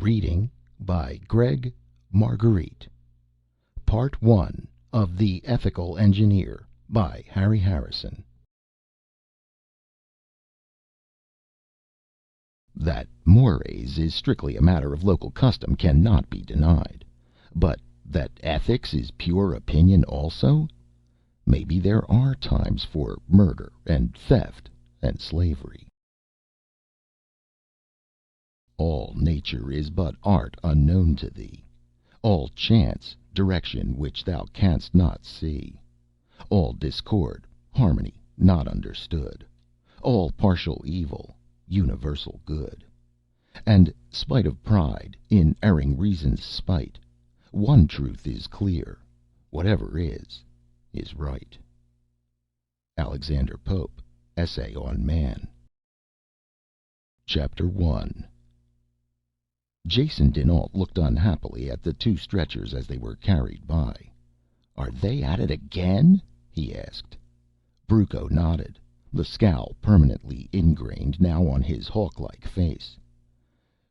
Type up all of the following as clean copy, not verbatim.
Reading by Gregg Margarite. Part 1 of The Ethical Engineer by Harry Harrison. That mores is strictly a matter of local custom cannot be denied. But that ethics is pure opinion also? Maybe there are times for murder and theft and slavery. All nature is but art unknown to thee, all chance direction which thou canst not see, all discord harmony not understood, all partial evil universal good. And, spite of pride, in erring reason's spite, one truth is clear: whatever is right. Alexander Pope, Essay on Man. Chapter 1. Jason dinAlt looked unhappily at the two stretchers as they were carried by. "Are they at it again?" he asked. Brucco nodded, the scowl permanently ingrained now on his hawk-like face.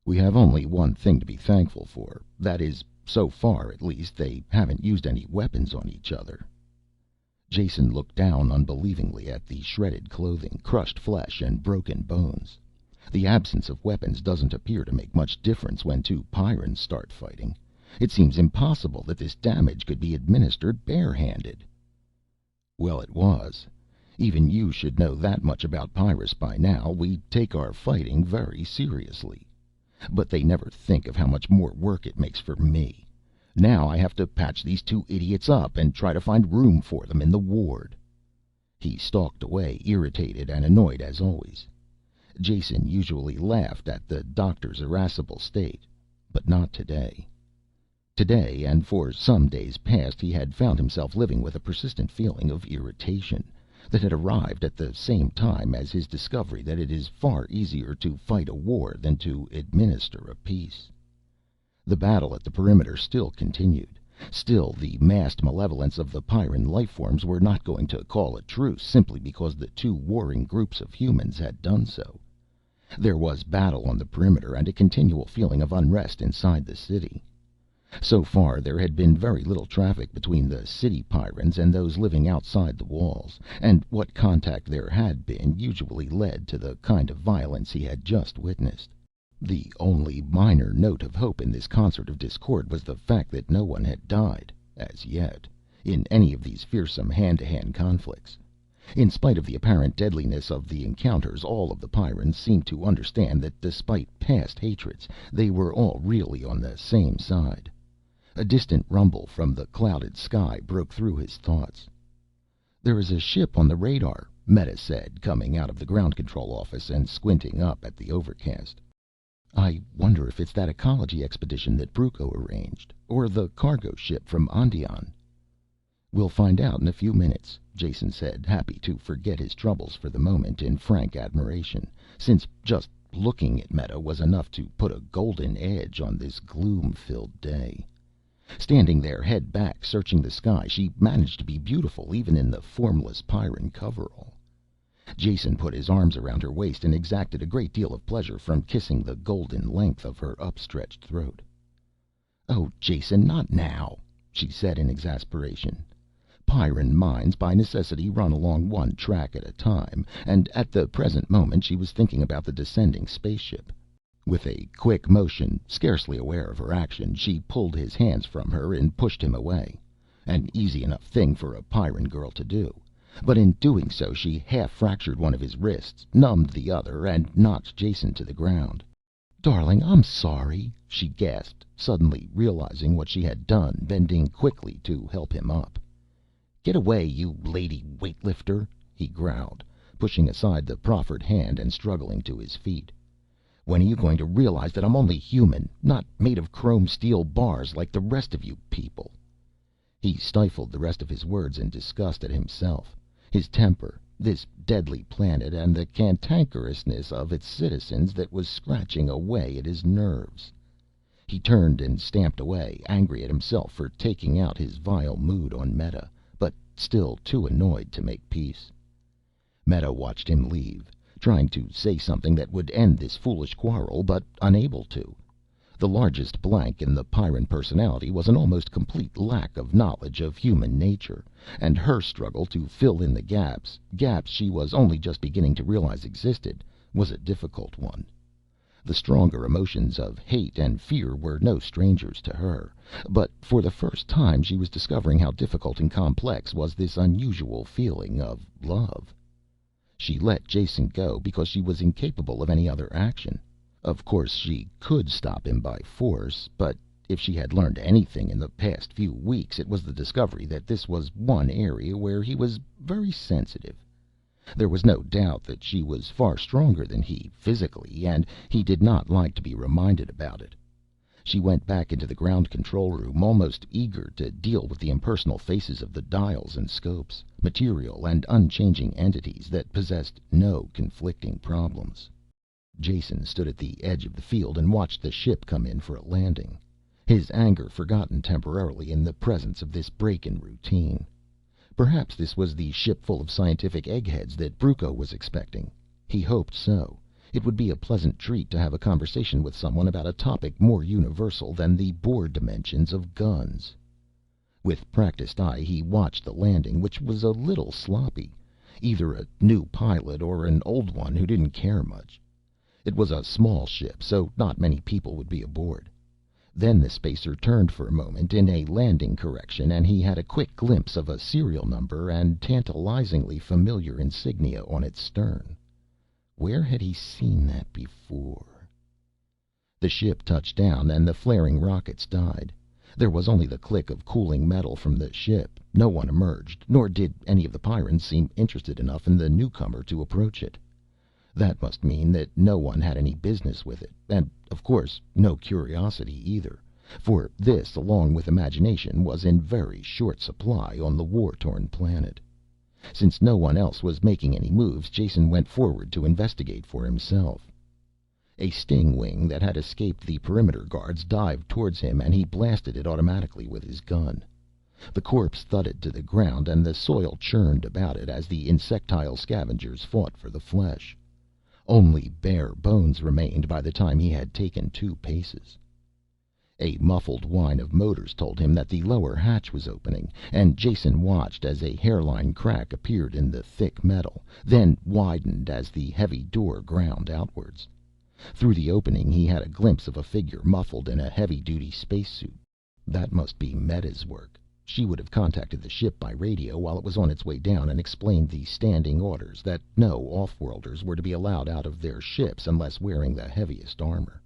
"We have only one thing to be thankful for. That is, so far at least, they haven't used any weapons on each other." Jason looked down unbelievingly at the shredded clothing, crushed flesh, and broken bones. The absence of weapons doesn't appear to make much difference when two Pyrrans start fighting. It seems impossible that this damage could be administered barehanded. Well, it was. Even you should know that much about Pyrrus by now. We take our fighting very seriously. But they never think of how much more work it makes for me. Now I have to patch these two idiots up and try to find room for them in the ward. He stalked away, irritated and annoyed as always. Jason usually laughed at the doctor's irascible state, but not today. Today, and for some days past, he had found himself living with a persistent feeling of irritation that had arrived at the same time as his discovery that it is far easier to fight a war than to administer a peace. The battle at the perimeter still continued. Still, the massed malevolence of the Pyrran life forms were not going to call a truce simply because the two warring groups of humans had done so. There was battle on the perimeter and a continual feeling of unrest inside the city. So far there had been very little traffic between the city Pyrrans and those living outside the walls, and what contact there had been usually led to the kind of violence he had just witnessed. The only minor note of hope in this concert of discord was the fact that no one had died, as yet, in any of these fearsome hand-to-hand conflicts. In spite of the apparent deadliness of the encounters, all of the Pyrrans seemed to understand that despite past hatreds, they were all really on the same side. A distant rumble from the clouded sky broke through his thoughts. "There is a ship on the radar," Meta said, coming out of the ground control office and squinting up at the overcast. "I wonder if it's that ecology expedition that Brucco arranged, or the cargo ship from Ondion." "We'll find out in a few minutes," Jason said, happy to forget his troubles for the moment in frank admiration, since just looking at Meta was enough to put a golden edge on this gloom-filled day. Standing there, head back, searching the sky, she managed to be beautiful even in the formless Pyrran coverall. Jason put his arms around her waist and exacted a great deal of pleasure from kissing the golden length of her upstretched throat. "Oh, Jason, not now," she said in exasperation. Pyrran minds by necessity run along one track at a time, and at the present moment she was thinking about the descending spaceship. With a quick motion, scarcely aware of her action, she pulled his hands from her and pushed him away. An easy enough thing for a Pyrran girl to do, but in doing so she half fractured one of his wrists, numbed the other, and knocked Jason to the ground. "Darling, I'm sorry," she gasped, suddenly realizing what she had done, bending quickly to help him up. "Get away, you lady weightlifter," he growled, pushing aside the proffered hand and struggling to his feet. "When are you going to realize that I'm only human, not made of chrome steel bars like the rest of you people?" He stifled the rest of his words in disgust at himself, his temper, this deadly planet, and the cantankerousness of its citizens that was scratching away at his nerves. He turned and stamped away, angry at himself for taking out his vile mood on Meta, but still too annoyed to make peace. Meta watched him leave, trying to say something that would end this foolish quarrel, but unable to. The largest blank in the Pyrran personality was an almost complete lack of knowledge of human nature, and her struggle to fill in the gaps she was only just beginning to realize existed, was a difficult one. The stronger emotions of hate and fear were no strangers to her, but for the first time she was discovering how difficult and complex was this unusual feeling of love. She let Jason go because she was incapable of any other action. Of course she could stop him by force, but if she had learned anything in the past few weeks it was the discovery that this was one area where he was very sensitive. There was no doubt that she was far stronger than he, physically, and he did not like to be reminded about it. She went back into the ground control room, almost eager to deal with the impersonal faces of the dials and scopes, material and unchanging entities that possessed no conflicting problems. Jason stood at the edge of the field and watched the ship come in for a landing, his anger forgotten temporarily in the presence of this break in routine. Perhaps this was the ship full of scientific eggheads that Brucco was expecting. He hoped so. It would be a pleasant treat to have a conversation with someone about a topic more universal than the bore dimensions of guns. With practiced eye he watched the landing, which was a little sloppy. Either a new pilot or an old one who didn't care much. It was a small ship, so not many people would be aboard. Then the spacer turned for a moment in a landing correction, and he had a quick glimpse of a serial number and tantalizingly familiar insignia on its stern. Where had he seen that before? The ship touched down and the flaring rockets died. There was only the click of cooling metal from the ship. No one emerged, nor did any of the Pyrrans seem interested enough in the newcomer to approach it. That must mean that no one had any business with it, and, of course, no curiosity either, for this, along with imagination, was in very short supply on the war-torn planet. Since no one else was making any moves, Jason went forward to investigate for himself. A stingwing that had escaped the perimeter guards dived towards him, and he blasted it automatically with his gun. The corpse thudded to the ground, and the soil churned about it as the insectile scavengers fought for the flesh. Only bare bones remained by the time he had taken 2 paces. A muffled whine of motors told him that the lower hatch was opening, and Jason watched as a hairline crack appeared in the thick metal, then widened as the heavy door ground outwards. Through the opening he had a glimpse of a figure muffled in a heavy-duty spacesuit. That must be Meta's work. She would have contacted the ship by radio while it was on its way down and explained the standing orders that no off-worlders were to be allowed out of their ships unless wearing the heaviest armor.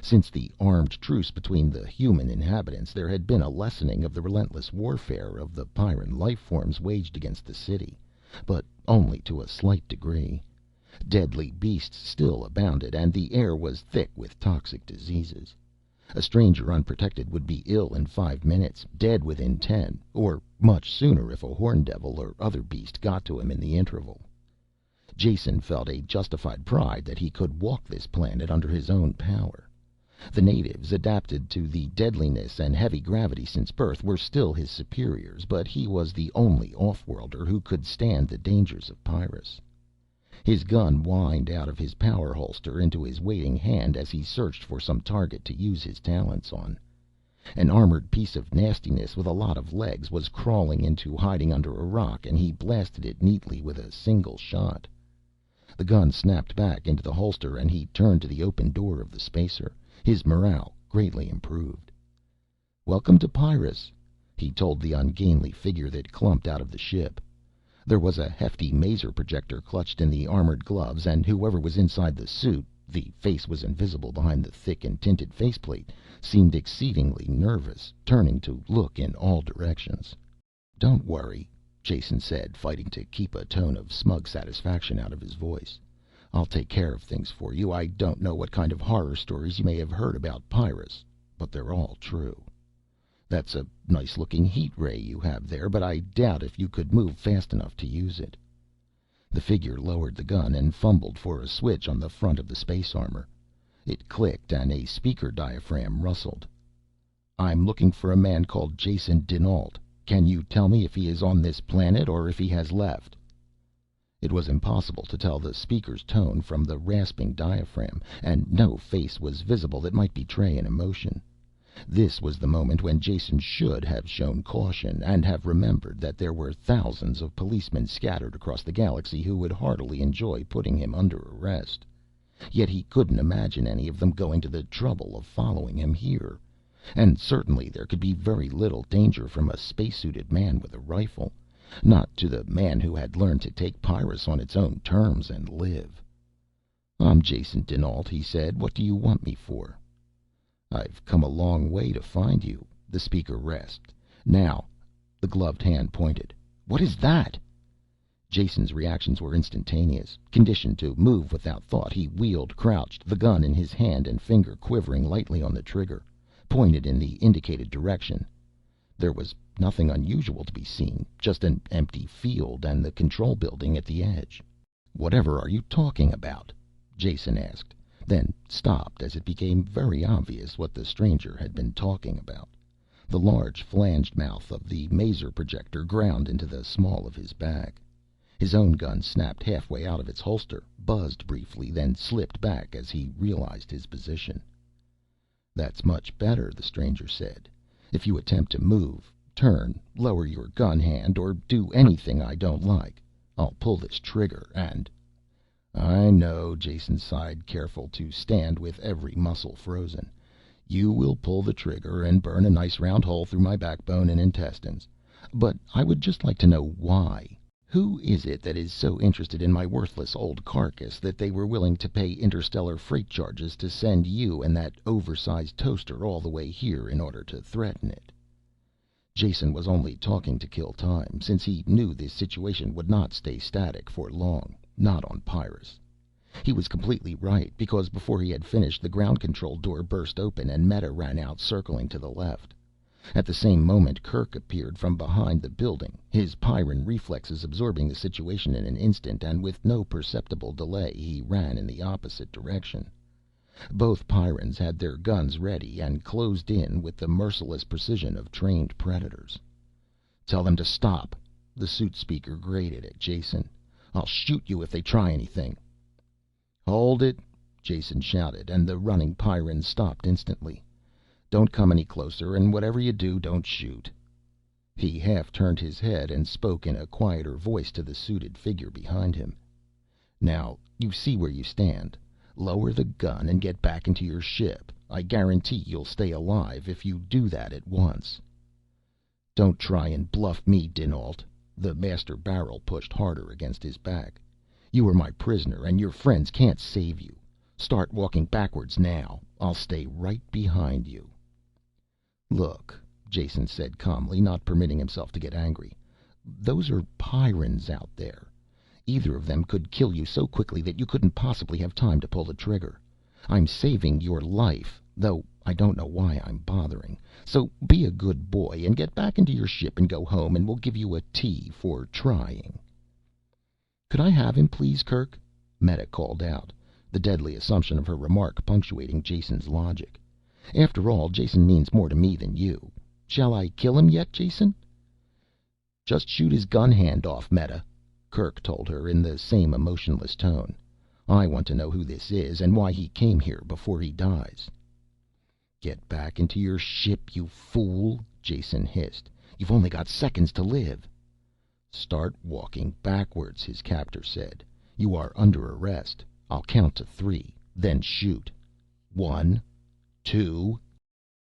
Since the armed truce between the human inhabitants, there had been a lessening of the relentless warfare of the Pyrran life forms waged against the city, but only to a slight degree. Deadly beasts still abounded, and the air was thick with toxic diseases. A stranger unprotected would be ill in 5 minutes, dead within 10, or much sooner if a horndevil or other beast got to him in the interval. Jason felt a justified pride that he could walk this planet under his own power. The natives, adapted to the deadliness and heavy gravity since birth, were still his superiors, but he was the only off-worlder who could stand the dangers of Pyrrus. His gun whined out of his power holster into his waiting hand as he searched for some target to use his talents on. An armored piece of nastiness with a lot of legs was crawling into hiding under a rock, and he blasted it neatly with a single shot. The gun snapped back into the holster and he turned to the open door of the spacer, his morale greatly improved. "Welcome to Pyrrus," he told the ungainly figure that clumped out of the ship. There was a hefty maser projector clutched in the armored gloves, and whoever was inside the suit, the face was invisible behind the thick and tinted faceplate, seemed exceedingly nervous, turning to look in all directions. "Don't worry," Jason said, fighting to keep a tone of smug satisfaction out of his voice. "I'll take care of things for you. I don't know what kind of horror stories you may have heard about Pyrrus, but they're all true. That's a nice looking heat ray you have there, but I doubt if you could move fast enough to use it." The figure lowered the gun and fumbled for a switch on the front of the space armor. It clicked and a speaker diaphragm rustled. "I'm looking for a man called Jason dinAlt. Can you tell me if he is on this planet or if he has left?" It was impossible to tell the speaker's tone from the rasping diaphragm, and no face was visible that might betray an emotion. This was the moment when Jason should have shown caution, and have remembered that there were thousands of policemen scattered across the galaxy who would heartily enjoy putting him under arrest. Yet he couldn't imagine any of them going to the trouble of following him here. And certainly there could be very little danger from a spacesuited man with a rifle. Not to the man who had learned to take Pyrrus on its own terms and live. "I'm Jason dinAlt," he said. "What do you want me for?" "I've come a long way to find you," the speaker rasped. "Now—" The gloved hand pointed. "What is that?" Jason's reactions were instantaneous. Conditioned to move without thought, he wheeled, crouched, the gun in his hand and finger quivering lightly on the trigger, pointed in the indicated direction. There was nothing unusual to be seen, just an empty field and the control building at the edge. "Whatever are you talking about?" Jason asked, then stopped as it became very obvious what the stranger had been talking about. The large flanged mouth of the maser projector ground into the small of his back. His own gun snapped halfway out of its holster, buzzed briefly, then slipped back as he realized his position. "That's much better," the stranger said. "If you attempt to move, turn, lower your gun hand, or do anything I don't like, I'll pull this trigger and—" "I know," Jason sighed, careful to stand with every muscle frozen. "You will pull the trigger and burn a nice round hole through my backbone and intestines. But I would just like to know why. Who is it that is so interested in my worthless old carcass that they were willing to pay interstellar freight charges to send you and that oversized toaster all the way here in order to threaten it?" Jason was only talking to kill time, since he knew this situation would not stay static for long, not on Pyrrus. He was completely right, because before he had finished, the ground control door burst open and Meta ran out, circling to the left. At the same moment, Kerk appeared from behind the building, his Pyrran reflexes absorbing the situation in an instant, and with no perceptible delay he ran in the opposite direction. Both Pyrrans had their guns ready and closed in with the merciless precision of trained predators. "Tell them to stop," the suit speaker grated at Jason. "I'll shoot you if they try anything." "Hold it," Jason shouted, and the running Pyrrans stopped instantly. "Don't come any closer, and whatever you do, don't shoot." He half turned his head and spoke in a quieter voice to the suited figure behind him. "Now you see where you stand. Lower the gun and get back into your ship. I guarantee you'll stay alive if you do that at once." "Don't try and bluff me, dinAlt." The master barrel pushed harder against his back. "You are my prisoner, and your friends can't save you. Start walking backwards now. I'll stay right behind you." "Look," Jason said calmly, not permitting himself to get angry. "Those are Pyrrans out there. Either of them could kill you so quickly that you couldn't possibly have time to pull the trigger. I'm saving your life, though I don't know why I'm bothering. So be a good boy and get back into your ship and go home, and we'll give you a T for trying." "Could I have him, please, Kerk?" Meta called out, the deadly assumption of her remark punctuating Jason's logic. "After all, Jason means more to me than you. Shall I kill him yet, Jason?" "Just shoot his gun hand off, Meta," Kerk told her in the same emotionless tone. "I want to know who this is and why he came here before he dies." "Get back into your ship, you fool," Jason hissed. "You've only got seconds to live." "Start walking backwards," his captor said. "You are under arrest. I'll count to 3, then shoot. 1, 2.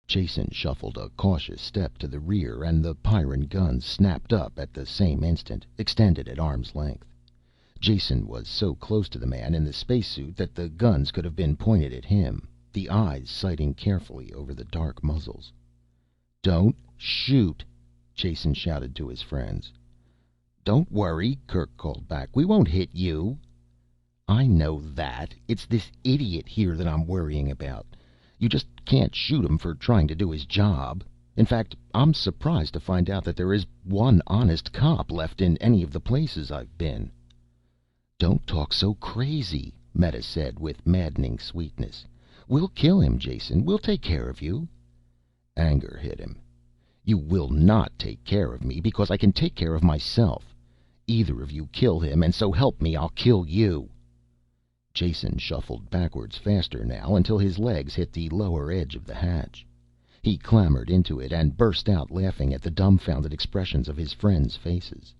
Jason shuffled a cautious step to the rear, and the Pyrran guns snapped up at the same instant, extended at arm's length. Jason was so close to the man in the spacesuit that the guns could have been pointed at him, the eyes sighting carefully over the dark muzzles. "Don't shoot," Jason shouted to his friends. "Don't worry," Kerk called back. "We won't hit you." "I know that. It's this idiot here that I'm worrying about. You just can't shoot him for trying to do his job. In fact, I'm surprised to find out that there is one honest cop left in any of the places I've been." "Don't talk so crazy," Meta said with maddening sweetness. "We'll kill him, Jason. We'll take care of you." Anger hit him. "You will not take care of me because I can take care of myself. Either of you kill him, and so help me, I'll kill you." Jason shuffled backwards faster now, until his legs hit the lower edge of the hatch. He clambered into it and burst out laughing at the dumbfounded expressions of his friends' faces.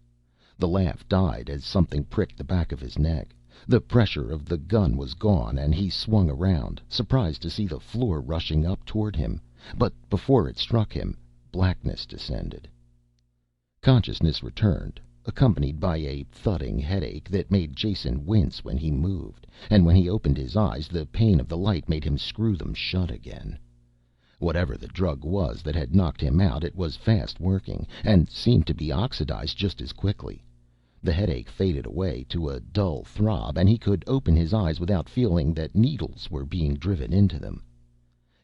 The laugh died as something pricked the back of his neck. The pressure of the gun was gone and he swung around, surprised to see the floor rushing up toward him. But before it struck him, blackness descended. Consciousness returned, accompanied by a thudding headache that made Jason wince when he moved, and when he opened his eyes the pain of the light made him screw them shut again. Whatever the drug was that had knocked him out, it was fast working, and seemed to be oxidized just as quickly. The headache faded away to a dull throb, and he could open his eyes without feeling that needles were being driven into them.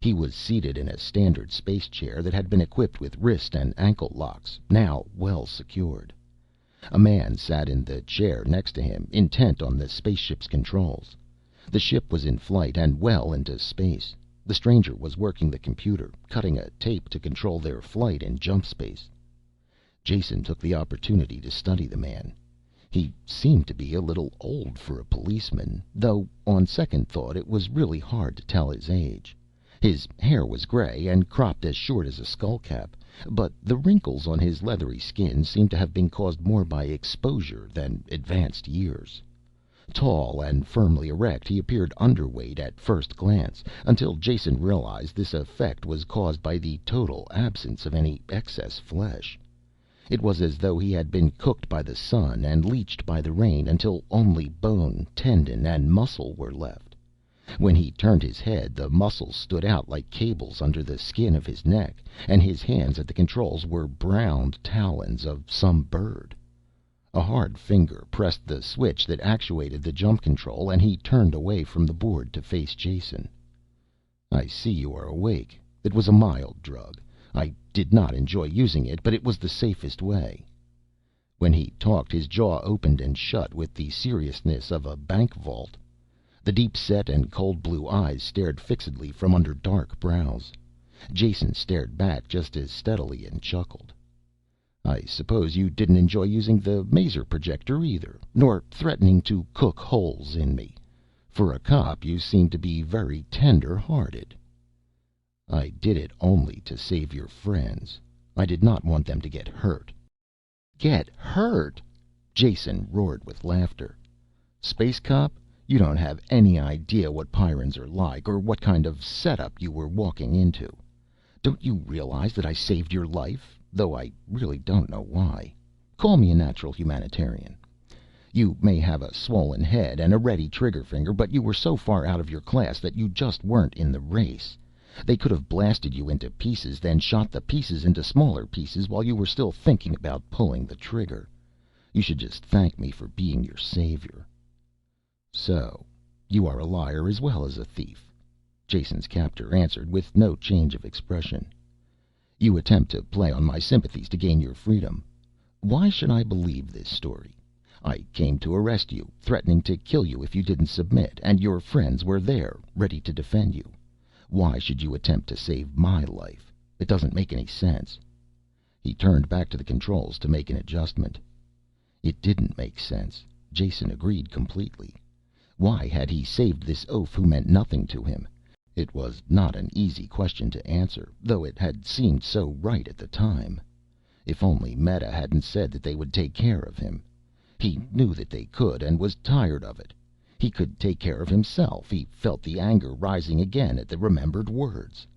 He was seated in a standard space chair that had been equipped with wrist and ankle locks, now well secured. A man sat in the chair next to him, intent on the spaceship's controls. The ship was in flight and well into space. The stranger was working the computer, cutting a tape to control their flight in jump space. Jason took the opportunity to study the man. He seemed to be a little old for a policeman, though on second thought it was really hard to tell his age. His hair was gray and cropped as short as a skullcap, but the wrinkles on his leathery skin seemed to have been caused more by exposure than advanced years. Tall and firmly erect, he appeared underweight at first glance, until Jason realized this effect was caused by the total absence of any excess flesh. It was as though he had been cooked by the sun and leached by the rain until only bone, tendon, and muscle were left. When he turned his head, the muscles stood out like cables under the skin of his neck, and his hands at the controls were browned talons of some bird. A hard finger pressed the switch that actuated the jump control, and he turned away from the board to face Jason. "I see you are awake. It was a mild drug. I did not enjoy using it, but it was the safest way." When he talked, his jaw opened and shut with the seriousness of a bank vault. The deep-set and cold blue eyes stared fixedly from under dark brows. Jason stared back just as steadily and chuckled. "I suppose you didn't enjoy using the maser projector either, nor threatening to cook holes in me. For a cop, you seem to be very tender-hearted." "I did it only to save your friends. I did not want them to get hurt." "Get hurt?" Jason roared with laughter. "Space cop, you don't have any idea what Pyrrans are like, or what kind of setup you were walking into. Don't you realize that I saved your life, though I really don't know why? Call me a natural humanitarian. You may have a swollen head and a ready trigger finger, but you were so far out of your class that you just weren't in the race. They could have blasted you into pieces, then shot the pieces into smaller pieces while you were still thinking about pulling the trigger. You should just thank me for being your savior." "So you are a liar as well as a thief," Jason's captor answered with no change of expression. "You attempt to play on my sympathies to gain your freedom. Why should I believe this story? I came to arrest you, threatening to kill you if you didn't submit, and your friends were there, ready to defend you. Why should you attempt to save my life? It doesn't make any sense." He turned back to the controls to make an adjustment. It didn't make sense. Jason agreed completely. Why had he saved this oaf who meant nothing to him? It was not an easy question to answer, though it had seemed so right at the time. If only Meta hadn't said that they would take care of him. He knew that they could, and was tired of it. He could take care of himself. He felt the anger rising again at the remembered words.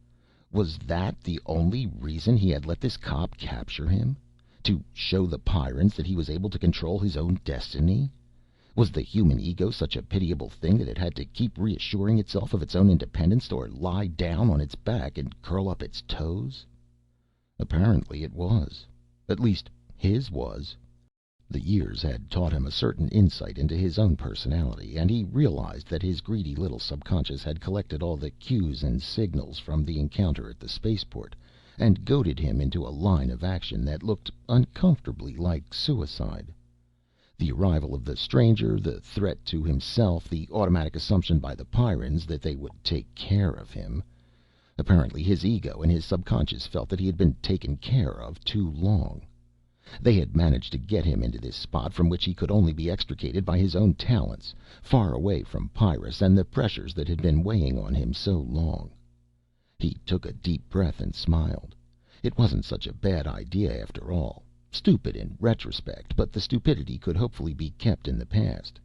Was that the only reason he had let this cop capture him? To show the Pyrrans that he was able to control his own destiny? Was the human ego such a pitiable thing that it had to keep reassuring itself of its own independence, or lie down on its back and curl up its toes? Apparently it was. At least his was. The years had taught him a certain insight into his own personality, and he realized that his greedy little subconscious had collected all the cues and signals from the encounter at the spaceport, and goaded him into a line of action that looked uncomfortably like suicide. The arrival of the stranger, the threat to himself, the automatic assumption by the Pyrrans that they would take care of him. Apparently his ego and his subconscious felt that he had been taken care of too long. They had managed to get him into this spot from which he could only be extricated by his own talents, far away from Pyrrus and the pressures that had been weighing on him so long. He took a deep breath and smiled. It wasn't such a bad idea after all. Stupid in retrospect, but the stupidity could hopefully be kept in the past.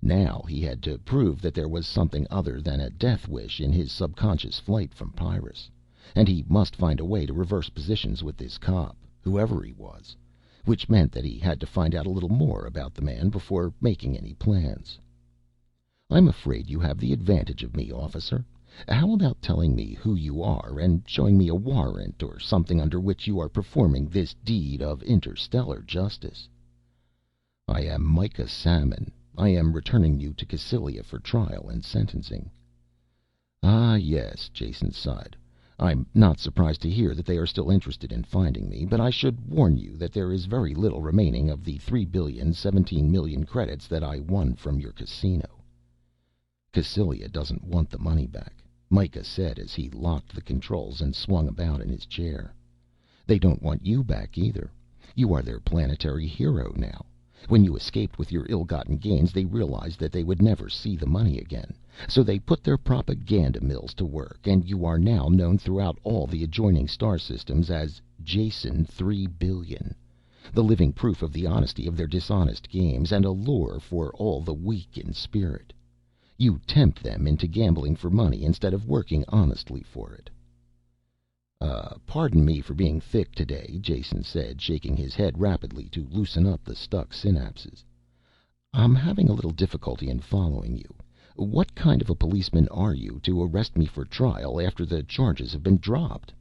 Now he had to prove that there was something other than a death wish in his subconscious flight from Pyrrus. And he must find a way to reverse positions with this cop, whoever he was. Which meant that he had to find out a little more about the man before making any plans. "I'm afraid you have the advantage of me, officer. How about telling me who you are and showing me a warrant or something under which you are performing this deed of interstellar justice?" "I am Mikah Samon. I am returning you to Cassylia for trial and sentencing." "Ah, yes," Jason sighed. "I'm not surprised to hear that they are still interested in finding me, but I should warn you that there is very little remaining of the 3,017,000,000 credits that I won from your casino." "Cassylia doesn't want the money back," Mikah said as he locked the controls and swung about in his chair. "They don't want you back either. You are their planetary hero now. When you escaped with your ill-gotten gains, they realized that they would never see the money again. So they put their propaganda mills to work, and you are now known throughout all the adjoining star systems as Jason 3 billion, the living proof of the honesty of their dishonest games, and a lure for all the weak in spirit. You tempt them into gambling for money instead of working honestly for it." Pardon me for being thick today," Jason said, shaking his head rapidly to loosen up the stuck synapses. "I'm having a little difficulty in following you. What kind of a policeman are you to arrest me for trial after the charges have been dropped?"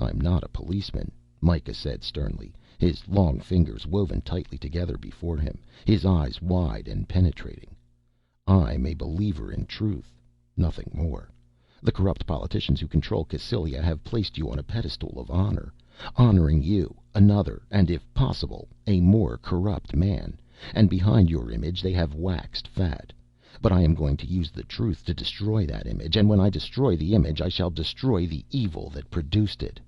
"I'm not a policeman," Mikah said sternly, his long fingers woven tightly together before him, his eyes wide and penetrating. "I'm a believer in truth, nothing more. The corrupt politicians who control Cassylia have placed you on a pedestal of honor, honoring you, another, and if possible, a more corrupt man, and behind your image they have waxed fat. But I am going to use the truth to destroy that image, and when I destroy the image I shall destroy the evil that produced it."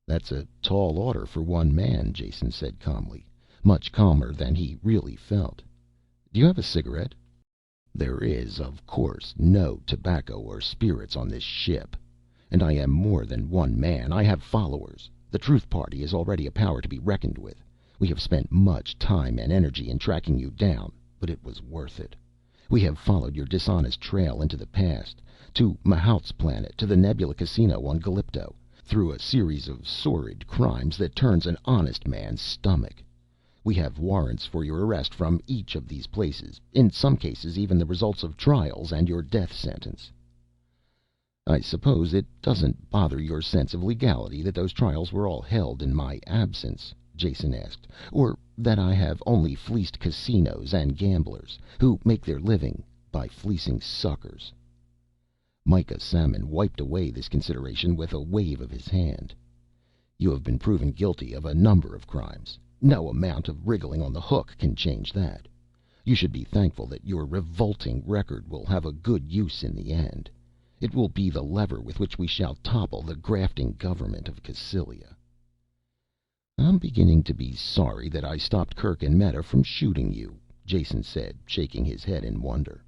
"That's a tall order for one man," Jason said calmly, much calmer than he really felt. "Do you have a cigarette?" "There is, of course, no tobacco or spirits on this ship. And I am more than one man. I have followers. The Truth Party is already a power to be reckoned with. We have spent much time and energy in tracking you down, but it was worth it. We have followed your dishonest trail into the past, to Mahaut's planet, to the Nebula Casino on Galipto, through a series of sordid crimes that turns an honest man's stomach. We have warrants for your arrest from each of these places, in some cases even the results of trials and your death sentence." "I suppose it doesn't bother your sense of legality that those trials were all held in my absence?" Jason asked. "Or that I have only fleeced casinos and gamblers, who make their living by fleecing suckers?" Mikah Samon wiped away this consideration with a wave of his hand. "You have been proven guilty of a number of crimes. No amount of wriggling on the hook can change that. You should be thankful that your revolting record will have a good use in the end. It will be the lever with which we shall topple the grafting government of Cassylia." "I'm beginning to be sorry that I stopped Kerk and Meta from shooting you," Jason said, shaking his head in wonder.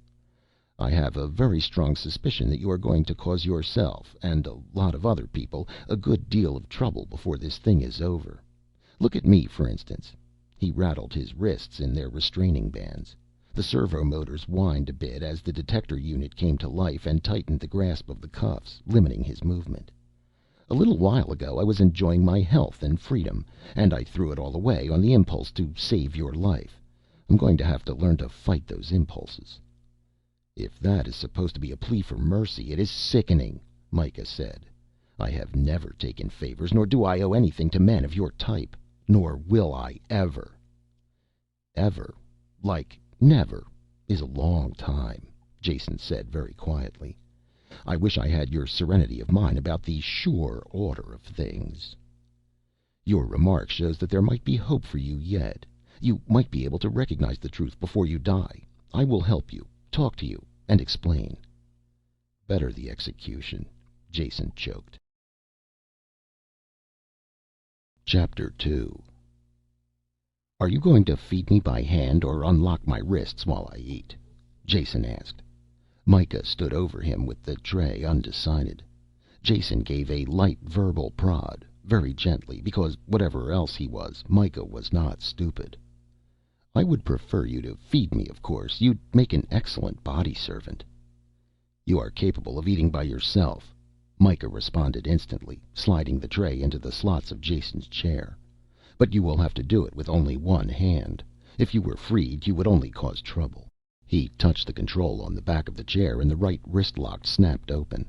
"I have a very strong suspicion that you are going to cause yourself, and a lot of other people, a good deal of trouble before this thing is over. Look at me, for instance." He rattled his wrists in their restraining bands. The servo motors whined a bit as the detector unit came to life and tightened the grasp of the cuffs, limiting his movement. "A little while ago I was enjoying my health and freedom, and I threw it all away on the impulse to save your life. I'm going to have to learn to fight those impulses." "If that is supposed to be a plea for mercy, it is sickening," Mikah said. "I have never taken favors, nor do I owe anything to men of your type. Nor will I ever." "Ever, like never, is a long time," Jason said very quietly. "I wish I had your serenity of mind about the sure order of things." "Your remark shows that there might be hope for you yet. You might be able to recognize the truth before you die. I will help you, talk to you, and explain." "Better the execution," Jason choked. Chapter 2. "Are you going to feed me by hand or unlock my wrists while I eat?" Jason asked. Myka stood over him with the tray, undecided. Jason gave a light verbal prod, very gently, because whatever else he was, Myka was not stupid. "I would prefer you to feed me, of course. You'd make an excellent body servant." "You are capable of eating by yourself," Myka responded instantly, sliding the tray into the slots of Jason's chair. "But you will have to do it with only one hand. If you were freed, you would only cause trouble." He touched the control on the back of the chair and the right wrist lock snapped open.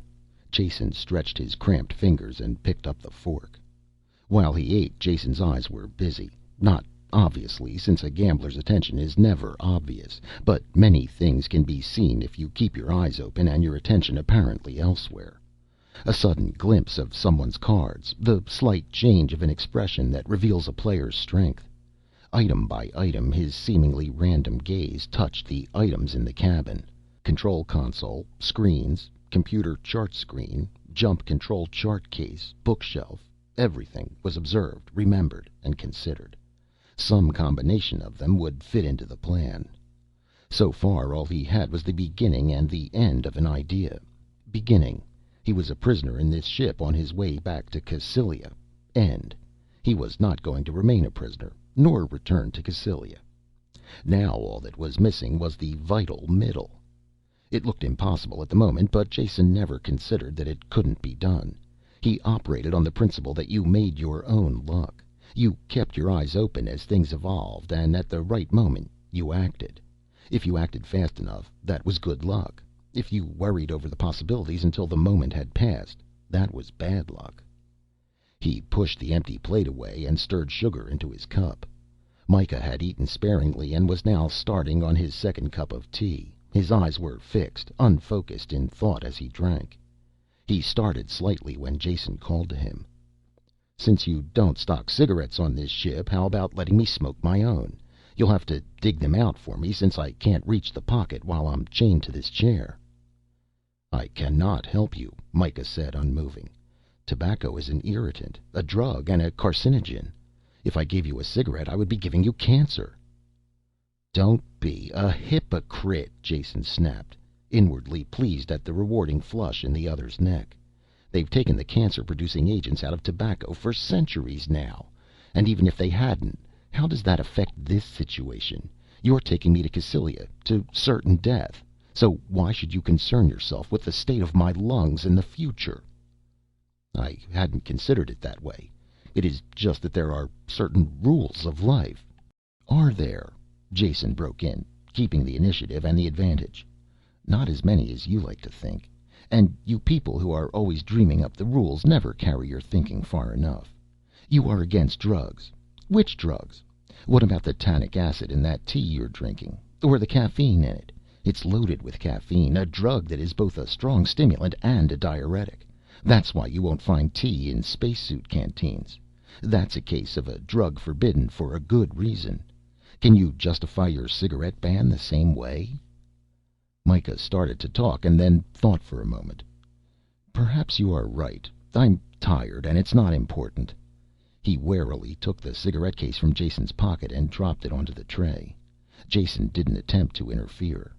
Jason stretched his cramped fingers and picked up the fork. While he ate, Jason's eyes were busy. Not obviously, since a gambler's attention is never obvious, but many things can be seen if you keep your eyes open and your attention apparently elsewhere. A sudden glimpse of someone's cards, the slight change of an expression that reveals a player's strength. Item by item his seemingly random gaze touched the items in the cabin. Control console, screens, computer chart screen, jump control chart case, bookshelf. Everything was observed, remembered, and considered. Some combination of them would fit into the plan. So far all he had was the beginning and the end of an idea. Beginning: he was a prisoner in this ship on his way back to Cassylia. End: he was not going to remain a prisoner, nor return to Cassylia. Now all that was missing was the vital middle. It looked impossible at the moment, but Jason never considered that it couldn't be done. He operated on the principle that you made your own luck. You kept your eyes open as things evolved, and at the right moment you acted. If you acted fast enough, that was good luck. If you worried over the possibilities until the moment had passed, that was bad luck. He pushed the empty plate away and stirred sugar into his cup. Myka had eaten sparingly and was now starting on his second cup of tea. His eyes were fixed, unfocused in thought as he drank. He started slightly when Jason called to him. "Since you don't stock cigarettes on this ship, how about letting me smoke my own? You'll have to dig them out for me, since I can't reach the pocket while I'm chained to this chair." "I cannot help you," Myka said, unmoving. "Tobacco is an irritant, a drug, and a carcinogen. If I gave you a cigarette, I would be giving you cancer." "Don't be a hypocrite," Jason snapped, inwardly pleased at the rewarding flush in the other's neck. "They've taken the cancer-producing agents out of tobacco for centuries now. And even if they hadn't, how does that affect this situation? You're taking me to Cassylia, to certain death. So why should you concern yourself with the state of my lungs in the future?" "I hadn't considered it that way. It is just that there are certain rules of life." "Are there?" Jason broke in, keeping the initiative and the advantage. "Not as many as you like to think. And you people who are always dreaming up the rules never carry your thinking far enough. You are against drugs. Which drugs? What about the tannic acid in that tea you're drinking? Or the caffeine in it? It's loaded with caffeine, a drug that is both a strong stimulant and a diuretic. That's why you won't find tea in spacesuit canteens. That's a case of a drug forbidden for a good reason. Can you justify your cigarette ban the same way?" Myka started to talk and then thought for a moment. "Perhaps you are right. I'm tired and it's not important." He warily took the cigarette case from Jason's pocket and dropped it onto the tray. Jason didn't attempt to interfere.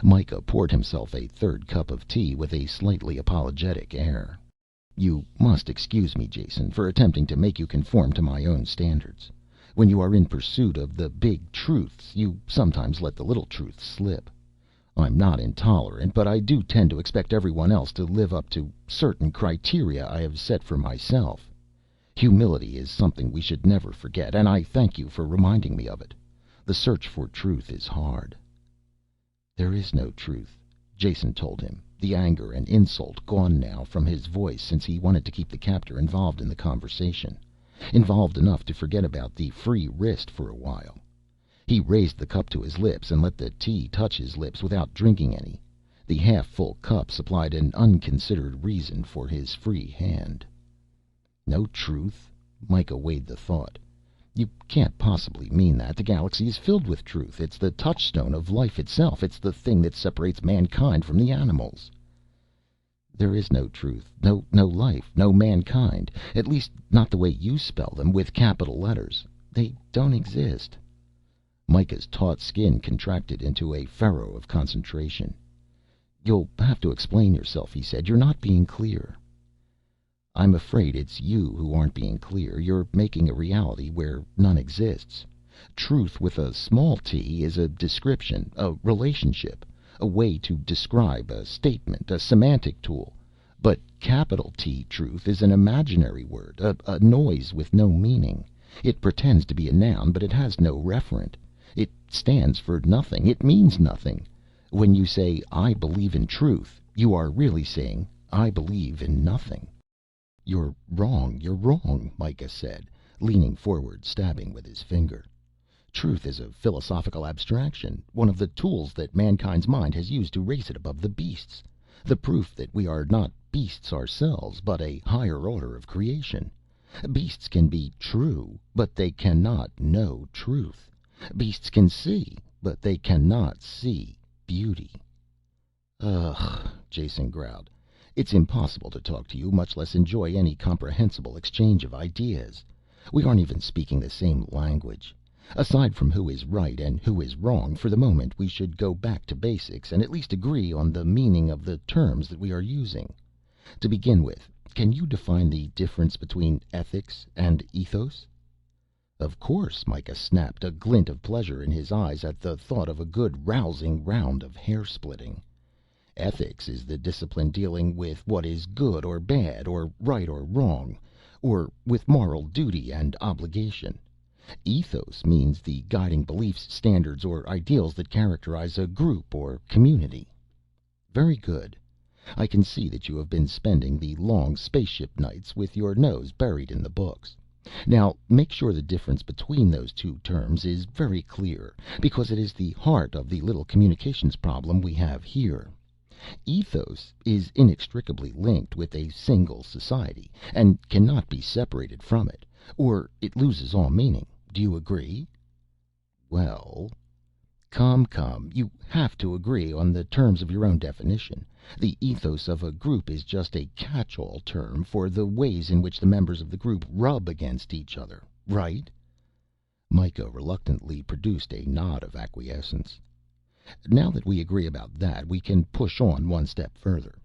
Myka poured himself a third cup of tea with a slightly apologetic air. "You must excuse me, Jason, for attempting to make you conform to my own standards. When you are in pursuit of the big truths, you sometimes let the little truths slip. I'm not intolerant, but I do tend to expect everyone else to live up to certain criteria I have set for myself. Humility is something we should never forget, and I thank you for reminding me of it. The search for truth is hard." "There is no truth," Jason told him, the anger and insult gone now from his voice, since he wanted to keep the captor involved in the conversation, involved enough to forget about the free wrist for a while. He raised the cup to his lips and let the tea touch his lips without drinking any. The half-full cup supplied an unconsidered reason for his free hand. "No truth?" Myka weighed the thought. "You can't possibly mean that. The galaxy is filled with truth. It's the touchstone of life itself. It's the thing that separates mankind from the animals." "There is no truth, no life, no mankind. At least not the way you spell them, with capital letters. They don't exist." Micah's taut skin contracted into a furrow of concentration. "You'll have to explain yourself," he said. "You're not being clear." "I'm afraid it's you who aren't being clear. You're making a reality where none exists. Truth with a small t is a description, a relationship, a way to describe a statement, a semantic tool. But capital T truth is an imaginary word, a noise with no meaning. It pretends to be a noun, but it has no referent. It stands for nothing. It means nothing. When you say, 'I believe in truth,' you are really saying, 'I believe in nothing.'" "You're wrong," Micah said, leaning forward, stabbing with his finger. "Truth is a philosophical abstraction, one of the tools that mankind's mind has used to raise it above the beasts. The proof that we are not beasts ourselves, but a higher order of creation. Beasts can be true, but they cannot know truth. Beasts can see, but they cannot see beauty." "Ugh," Jason growled. "It's impossible to talk to you, much less enjoy any comprehensible exchange of ideas. We aren't even speaking the same language. Aside from who is right and who is wrong, for the moment we should go back to basics and at least agree on the meaning of the terms that we are using. To begin with, can you define the difference between ethics and ethos?" "Of course," Micah snapped, a glint of pleasure in his eyes at the thought of a good rousing round of hair splitting. "Ethics is the discipline dealing with what is good or bad, or right or wrong, or with moral duty and obligation. Ethos means the guiding beliefs, standards, or ideals that characterize a group or community." "Very good. I can see that you have been spending the long spaceship nights with your nose buried in the books. Now make sure the difference between those two terms is very clear, because it is the heart of the little communications problem we have here. Ethos is inextricably linked with a single society, and cannot be separated from it, or it loses all meaning. Do you agree?" "Well—" Come, you have to agree on the terms of your own definition. The ethos of a group is just a catch-all term for the ways in which the members of the group rub against each other, right?" Micah reluctantly produced a nod of acquiescence. "Now that we agree about that, we can push on one step further.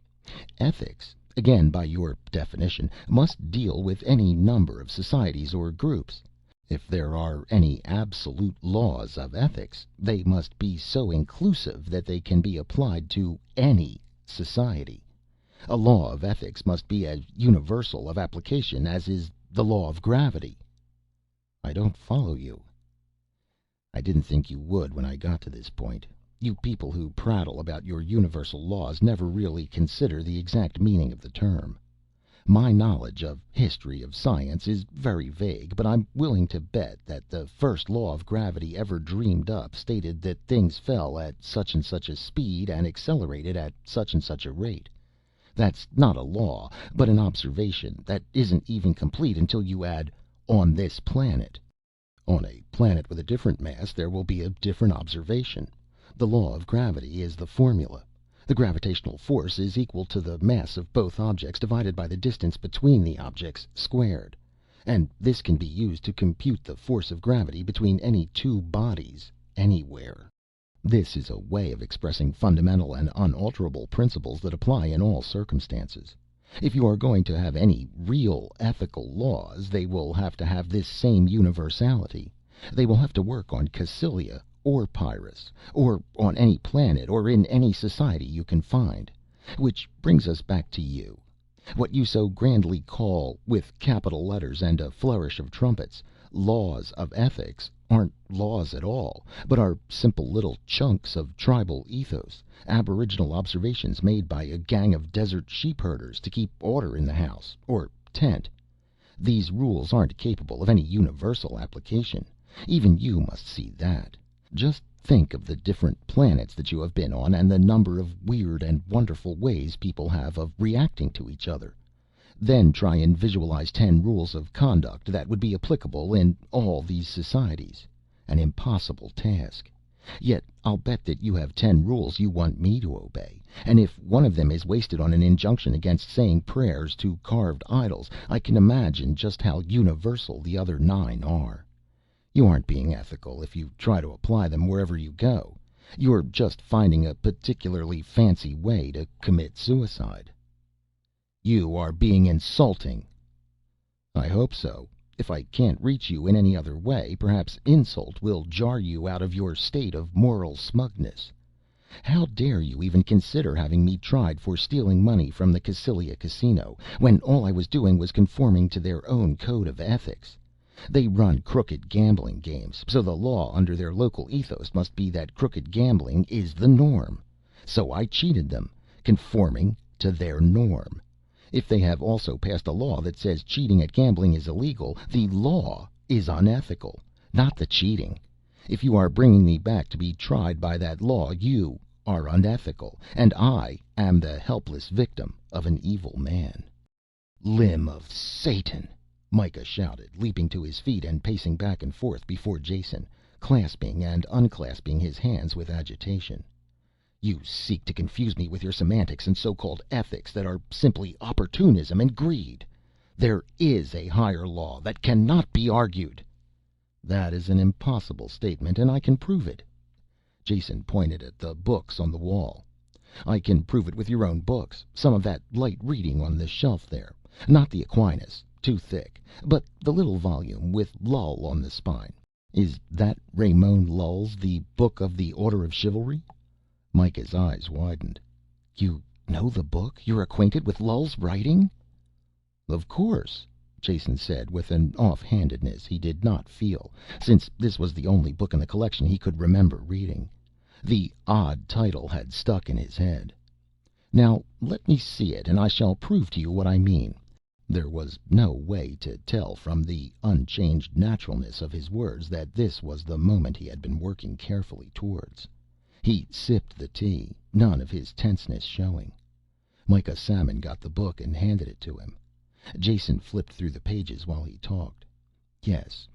Ethics, again by your definition, must deal with any number of societies or groups. If there are any absolute laws of ethics, they must be so inclusive that they can be applied to any society. A law of ethics must be as universal of application as is the law of gravity." "I don't follow you." "I didn't think you would when I got to this point. You people who prattle about your universal laws never really consider the exact meaning of the term. My knowledge of history of science is very vague, but I'm willing to bet that the first law of gravity ever dreamed up stated that things fell at such and such a speed and accelerated at such and such a rate. That's not a law, but an observation that isn't even complete until you add 'on this planet.' On a planet with a different mass there will be a different observation. The law of gravity is the formula. The gravitational force is equal to the mass of both objects divided by the distance between the objects squared. And this can be used to compute the force of gravity between any two bodies anywhere. This is a way of expressing fundamental and unalterable principles that apply in all circumstances. If you are going to have any real ethical laws, they will have to have this same universality. They will have to work on Cassylia or Pyrrus, or on any planet, or in any society you can find. Which brings us back to you. What you so grandly call, with capital letters and a flourish of trumpets, laws of ethics, aren't laws at all, but are simple little chunks of tribal ethos, aboriginal observations made by a gang of desert sheep herders to keep order in the house, or tent. These rules aren't capable of any universal application. Even you must see that. Just think of the different planets that you have been on and the number of weird and wonderful ways people have of reacting to each other. Then try and visualize 10 rules of conduct that would be applicable in all these societies. An impossible task. Yet I'll bet that you have 10 rules you want me to obey, and if one of them is wasted on an injunction against saying prayers to carved idols, I can imagine just how universal the other 9 are. You aren't being ethical if you try to apply them wherever you go. You're just finding a particularly fancy way to commit suicide." "You are being insulting." "I hope so. If I can't reach you in any other way, perhaps insult will jar you out of your state of moral smugness. How dare you even consider having me tried for stealing money from the Cassylia Casino, when all I was doing was conforming to their own code of ethics? They run crooked gambling games, so the law under their local ethos must be that crooked gambling is the norm. So I cheated them, conforming to their norm. If they have also passed a law that says cheating at gambling is illegal, the law is unethical, not the cheating. If you are bringing me back to be tried by that law, you are unethical, and I am the helpless victim of an evil man." "Limb of Satan!" Mikah shouted, leaping to his feet and pacing back and forth before Jason, clasping and unclasping his hands with agitation. "You seek to confuse me with your semantics and so-called ethics that are simply opportunism and greed. There is a higher law that cannot be argued." "That is an impossible statement, and I can prove it." Jason pointed at the books on the wall. "I can prove it with your own books, some of that light reading on the shelf there. Not the Aquinas, too thick, but the little volume with Lull on the spine. Is that Ramon Lull's The Book of the Order of Chivalry?" Mikah's eyes widened. "You know the book? You're acquainted with Lull's writing?" "Of course," Jason said with an off-handedness he did not feel, since this was the only book in the collection he could remember reading. The odd title had stuck in his head. "Now let me see it, and I shall prove to you what I mean." There was no way to tell from the unchanged naturalness of his words that this was the moment he had been working carefully towards. He sipped the tea, none of his tenseness showing. Mikah Samon got the book and handed it to him. Jason flipped through the pages while he talked. Yes,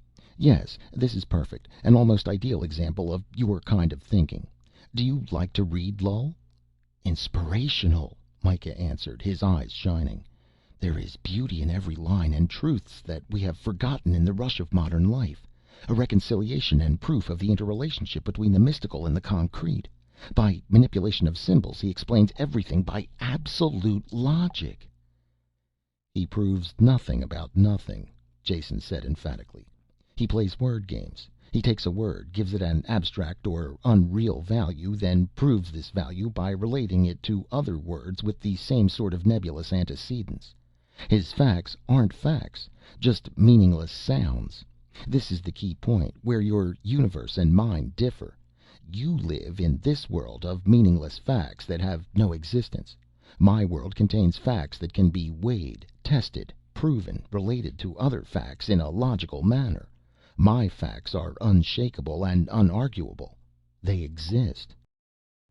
this is perfect, an almost ideal example of your kind of thinking. Do you like to read, Lull?" "Inspirational," Mikah answered, his eyes shining. "There is beauty in every line, and truths that we have forgotten in the rush of modern life. A reconciliation and proof of the interrelationship between the mystical and the concrete. By manipulation of symbols he explains everything by absolute logic." "He proves nothing about nothing," Jason said emphatically. "He plays word games. He takes a word, gives it an abstract or unreal value, then proves this value by relating it to other words with the same sort of nebulous antecedents. His facts aren't facts, just meaningless sounds. This is the key point, where your universe and mine differ. You live in this world of meaningless facts that have no existence. My world contains facts that can be weighed, tested, proven, related to other facts in a logical manner. My facts are unshakable and unarguable. They exist."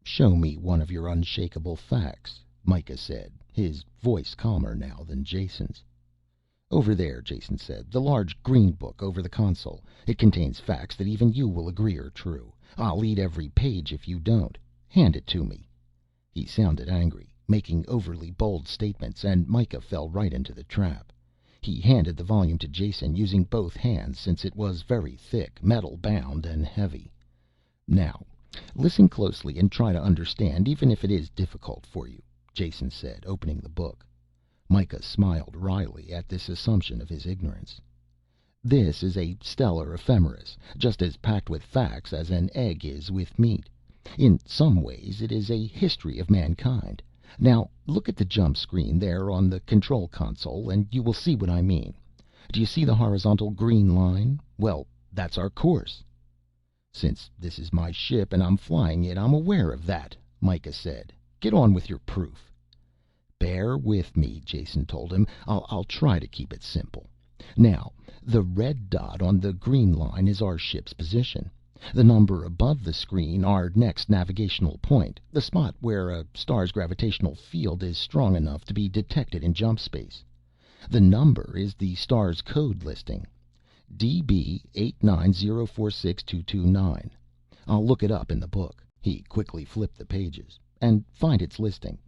"Show me one of your unshakable facts," Mikah said, his voice calmer now than Jason's. "Over there," Jason said. "The large green book over the console. It contains facts that even you will agree are true. I'll eat every page if you don't. Hand it to me." He sounded angry, making overly bold statements, and Mikah fell right into the trap. He handed the volume to Jason, using both hands since it was very thick, metal bound and heavy. "Now listen closely and try to understand, even if it is difficult for you," Jason said, opening the book. Mikah smiled wryly at this assumption of his ignorance. "This is a stellar ephemeris, just as packed with facts as an egg is with meat. In some ways it is a history of mankind. Now look at the jump screen there on the control console and you will see what I mean. Do you see the horizontal green line? Well, that's our course." "Since this is my ship and I'm flying it, I'm aware of that," Mikah said. "Get on with your proof." "Bear with me," Jason told him. I'll try to keep it simple. Now, the red dot on the green line is our ship's position. The number above the screen our next navigational point, the spot where a star's gravitational field is strong enough to be detected in jump space. The number is the star's code listing, DB 890462229. I'll look it up in the book." He quickly flipped the pages. "And find its listing.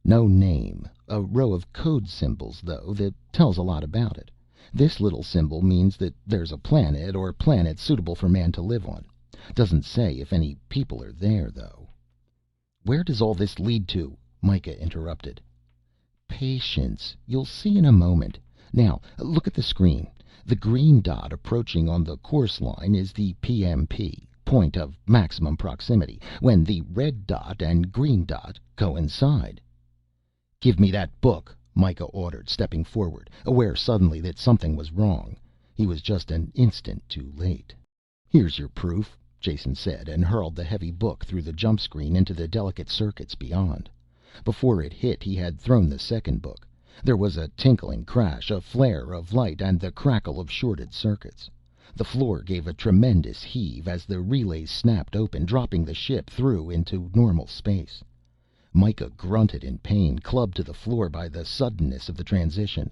No name. A row of code symbols, though, that tells a lot about it. This little symbol means that there's a planet or planets suitable for man to live on. Doesn't say if any people are there, though." "Where does all this lead to?" Myka interrupted. "Patience. You'll see in a moment. Now look at the screen. The green dot approaching on the course line is the PMP, point of maximum proximity, when the red dot and green dot coincide." "Give me that book," Myka ordered, stepping forward, aware suddenly that something was wrong. He was just an instant too late. "Here's your proof," Jason said, and hurled the heavy book through the jump screen into the delicate circuits beyond. Before it hit he had thrown the second book. There was a tinkling crash, a flare of light, and the crackle of shorted circuits. The floor gave a tremendous heave as the relays snapped open, dropping the ship through into normal space. Myka grunted in pain, clubbed to the floor by the suddenness of the transition.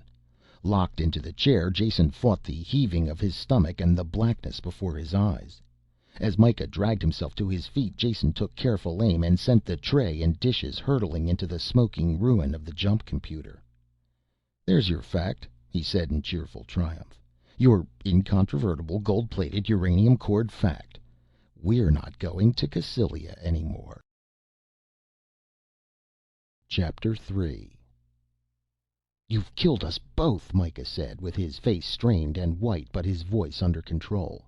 Locked into the chair, Jason fought the heaving of his stomach and the blackness before his eyes. As Myka dragged himself to his feet, Jason took careful aim and sent the tray and dishes hurtling into the smoking ruin of the jump computer. "There's your fact," he said in cheerful triumph. "Your incontrovertible, gold-plated, uranium-cored fact. We're not going to Cassylia anymore." Chapter 3. "You've killed us both," Myka said, with his face strained and white but his voice under control.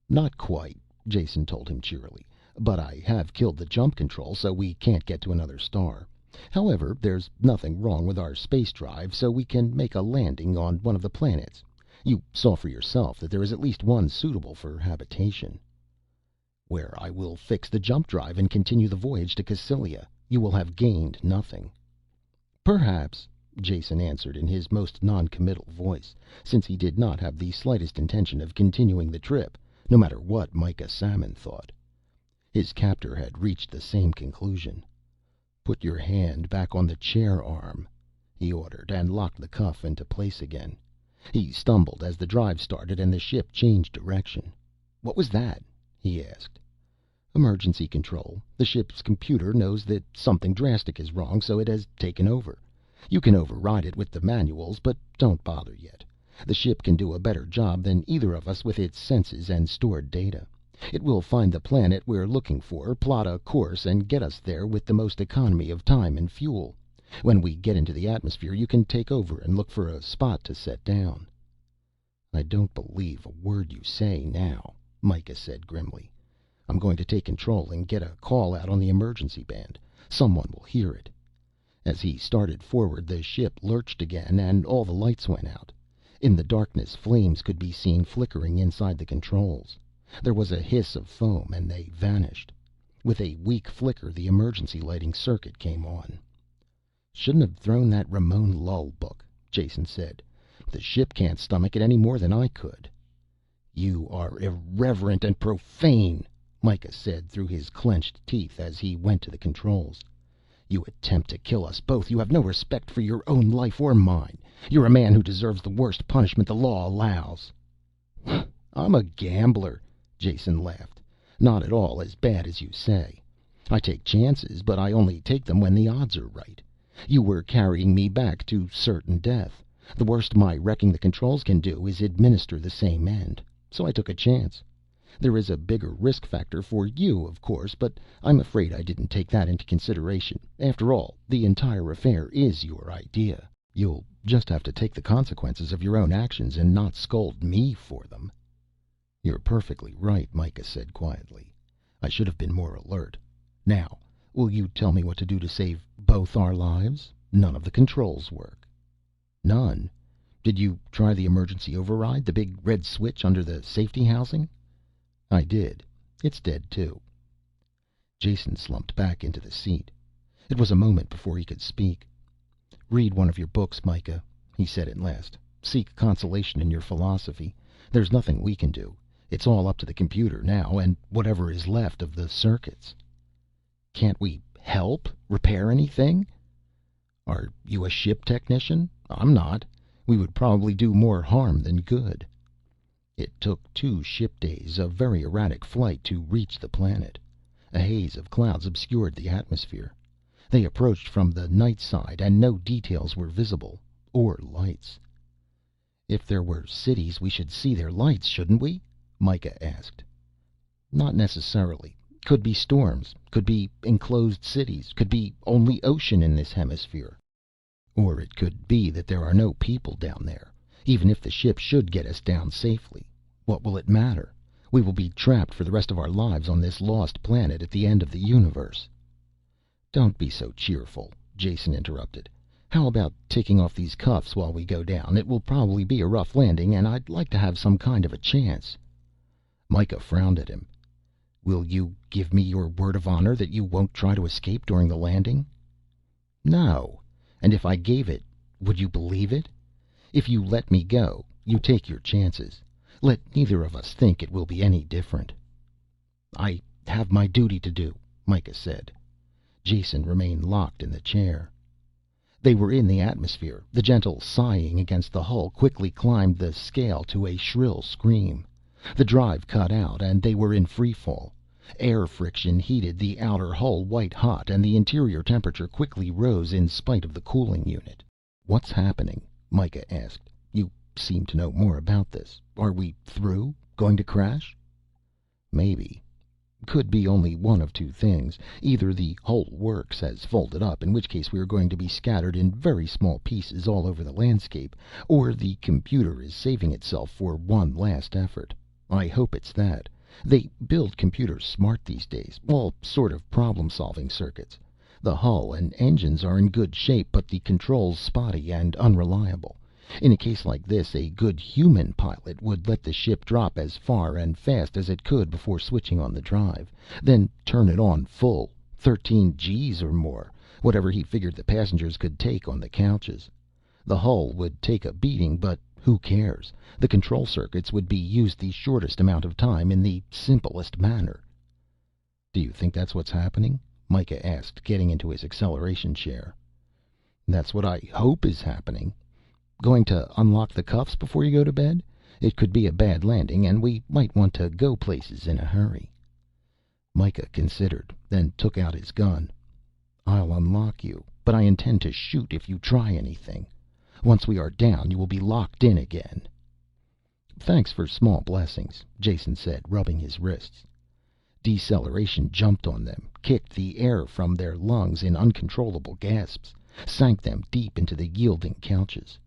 "Not quite," Jason told him cheerily. "But I have killed the jump control so we can't get to another star. However, there's nothing wrong with our space drive, so we can make a landing on one of the planets. You saw for yourself that there is at least one suitable for habitation." "Where I will fix the jump drive and continue the voyage to Cassylia. You will have gained nothing." "Perhaps," Jason answered in his most non-committal voice, since he did not have the slightest intention of continuing the trip, no matter what Myka Salmon thought. His captor had reached the same conclusion. "Put your hand back on the chair arm," he ordered, and locked the cuff into place again. He stumbled as the drive started and the ship changed direction. "What was that?" he asked. "Emergency control. The ship's computer knows that something drastic is wrong, so it has taken over. You can override it with the manuals, but don't bother yet. The ship can do a better job than either of us with its senses and stored data. It will find the planet we're looking for, plot a course, and get us there with the most economy of time and fuel. When we get into the atmosphere, you can take over and look for a spot to set down." "I don't believe a word you say now," Myka said grimly. "I'm going to take control and get a call out on the emergency band. Someone will hear it." As he started forward, the ship lurched again and all the lights went out. In the darkness, flames could be seen flickering inside the controls. There was a hiss of foam and they vanished. With a weak flicker, the emergency lighting circuit came on. "Shouldn't have thrown that Ramon Lull book," Jason said. "The ship can't stomach it any more than I could." "You are irreverent and profane," Myka said through his clenched teeth as he went to the controls. "You attempt to kill us both. You have no respect for your own life or mine. You're a man who deserves the worst punishment the law allows." "I'm a gambler," Jason laughed. "Not at all as bad as you say. I take chances, but I only take them when the odds are right. You were carrying me back to certain death. The worst my wrecking the controls can do is administer the same end. So I took a chance. There is a bigger risk factor for you, of course, but I'm afraid I didn't take that into consideration. After all, the entire affair is your idea. You'll just have to take the consequences of your own actions and not scold me for them." "You're perfectly right," Myka said quietly. "I should have been more alert. Now, will you tell me what to do to save both our lives? None of the controls work." "None? Did you try the emergency override, the big red switch under the safety housing?" "I did. It's dead too." Jason slumped back into the seat. It was a moment before he could speak. "Read one of your books, Myka," he said at last. "Seek consolation in your philosophy. There's nothing we can do. It's all up to the computer now, and whatever is left of the circuits." "Can't we help? Repair anything?" "Are you a ship technician? I'm not. We would probably do more harm than good." It took 2 ship days of very erratic flight to reach the planet. A haze of clouds obscured the atmosphere. They approached from the night side and no details were visible, or lights. "If there were cities, we should see their lights, shouldn't we?" Myka asked. "Not necessarily. Could be storms, could be enclosed cities, could be only ocean in this hemisphere. Or it could be that there are no people down there. Even if the ship should get us down safely, what will it matter? We will be trapped for the rest of our lives on this lost planet at the end of the universe." "Don't be so cheerful," Jason interrupted. "How about taking off these cuffs while we go down? It will probably be a rough landing, and I'd like to have some kind of a chance." Myka frowned at him. "Will you give me your word of honor that you won't try to escape during the landing?" "No. And if I gave it, would you believe it? If you let me go, you take your chances. Let neither of us think it will be any different." "I have my duty to do," Myka said. Jason remained locked in the chair. They were in the atmosphere. The gentle sighing against the hull quickly climbed the scale to a shrill scream. The drive cut out and they were in free fall. Air friction heated the outer hull white hot, and the interior temperature quickly rose in spite of the cooling unit. "What's happening?" Myka asked. "You seem to know more about this. Are we through? Going to crash?" "Maybe. Could be only one of two things. Either the whole works has folded up, in which case we are going to be scattered in very small pieces all over the landscape, or the computer is saving itself for one last effort. I hope it's that. They build computers smart these days, all sort of problem-solving circuits. The hull and engines are in good shape, but the controls spotty and unreliable. In a case like this, a good human pilot would let the ship drop as far and fast as it could before switching on the drive, then turn it on full, 13 Gs or more, whatever he figured the passengers could take on the couches. The hull would take a beating, but who cares? The control circuits would be used the shortest amount of time in the simplest manner." "Do you think that's what's happening?" Myka asked, getting into his acceleration chair. "That's what I hope is happening. Going to unlock the cuffs before you go to bed? It could be a bad landing, and we might want to go places in a hurry." Myka considered, then took out his gun. "I'll unlock you, but I intend to shoot if you try anything. Once we are down, you will be locked in again." "Thanks for small blessings," Jason said, rubbing his wrists. Deceleration jumped on them, kicked the air from their lungs in uncontrollable gasps, sank them deep into the yielding couches.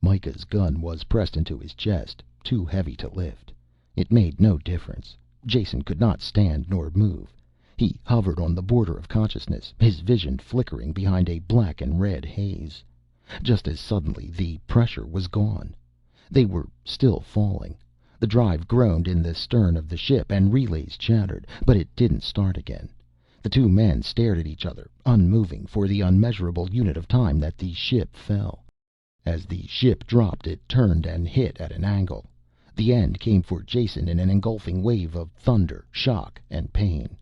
Myka's gun was pressed into his chest, too heavy to lift. It made no difference. Jason could not stand nor move. He hovered on the border of consciousness, his vision flickering behind a black and red haze. Just as suddenly the pressure was gone. They were still falling. The drive groaned in the stern of the ship and relays chattered, but it didn't start again. The two men stared at each other, unmoving for the unmeasurable unit of time that the ship fell. As the ship dropped, it turned and hit at an angle. The end came for Jason in an engulfing wave of thunder, shock, and pain.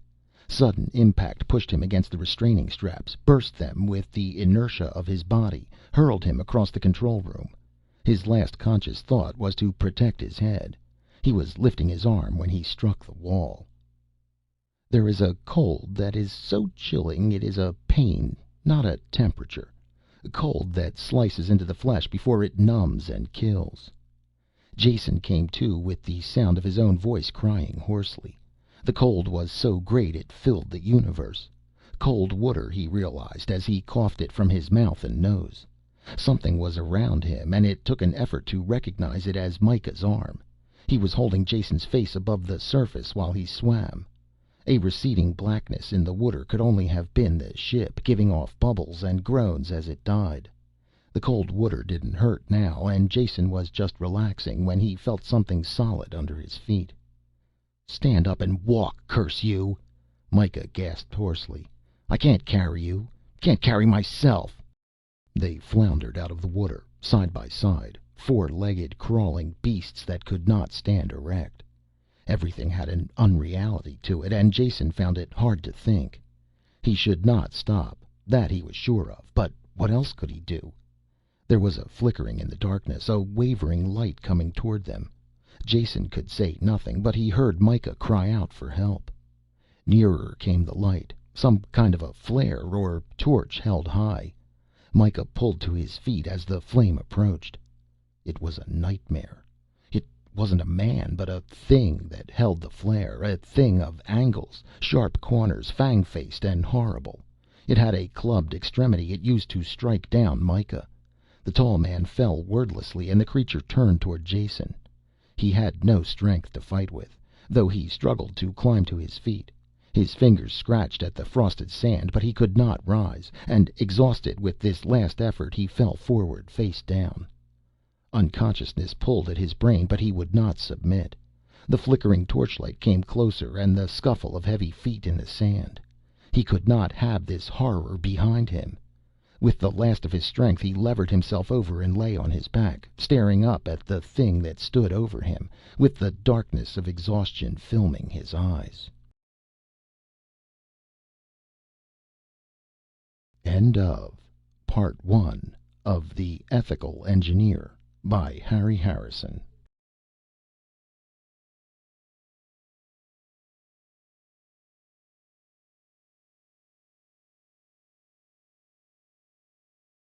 Sudden impact pushed him against the restraining straps, burst them with the inertia of his body, hurled him across the control room. His last conscious thought was to protect his head. He was lifting his arm when he struck the wall. There is a cold that is so chilling it is a pain, not a temperature. Cold that slices into the flesh before it numbs and kills. Jason came to with the sound of his own voice crying hoarsely. The cold was so great it filled the universe. Cold water, he realized as he coughed it from his mouth and nose. Something was around him, and it took an effort to recognize it as Myka's arm. He was holding Jason's face above the surface while he swam. A receding blackness in the water could only have been the ship, giving off bubbles and groans as it died. The cold water didn't hurt now, and Jason was just relaxing when he felt something solid under his feet. "Stand up and walk, curse you!" Myka gasped hoarsely. "I can't carry you. Can't carry myself." They floundered out of the water, side by side, four-legged, crawling beasts that could not stand erect. Everything had an unreality to it, and Jason found it hard to think. He should not stop, that he was sure of, but what else could he do? There was a flickering in the darkness, a wavering light coming toward them. Jason could say nothing, but he heard Myka cry out for help. Nearer came the light, some kind of a flare or torch held high. Myka pulled to his feet as the flame approached. It was a nightmare. It wasn't a man, but a thing that held the flare, a thing of angles, sharp corners, fang-faced and horrible. It had a clubbed extremity it used to strike down Myka. The tall man fell wordlessly and the creature turned toward Jason. He had no strength to fight with, though he struggled to climb to his feet. His fingers scratched at the frosted sand, but he could not rise, and exhausted with this last effort he fell forward face down. Unconsciousness pulled at his brain, but he would not submit. The flickering torchlight came closer, and the scuffle of heavy feet in the sand. He could not have this horror behind him. With the last of his strength he levered himself over and lay on his back, staring up at the thing that stood over him, with the darkness of exhaustion filming his eyes. End of Part 1 of The Ethical Engineer by Harry Harrison.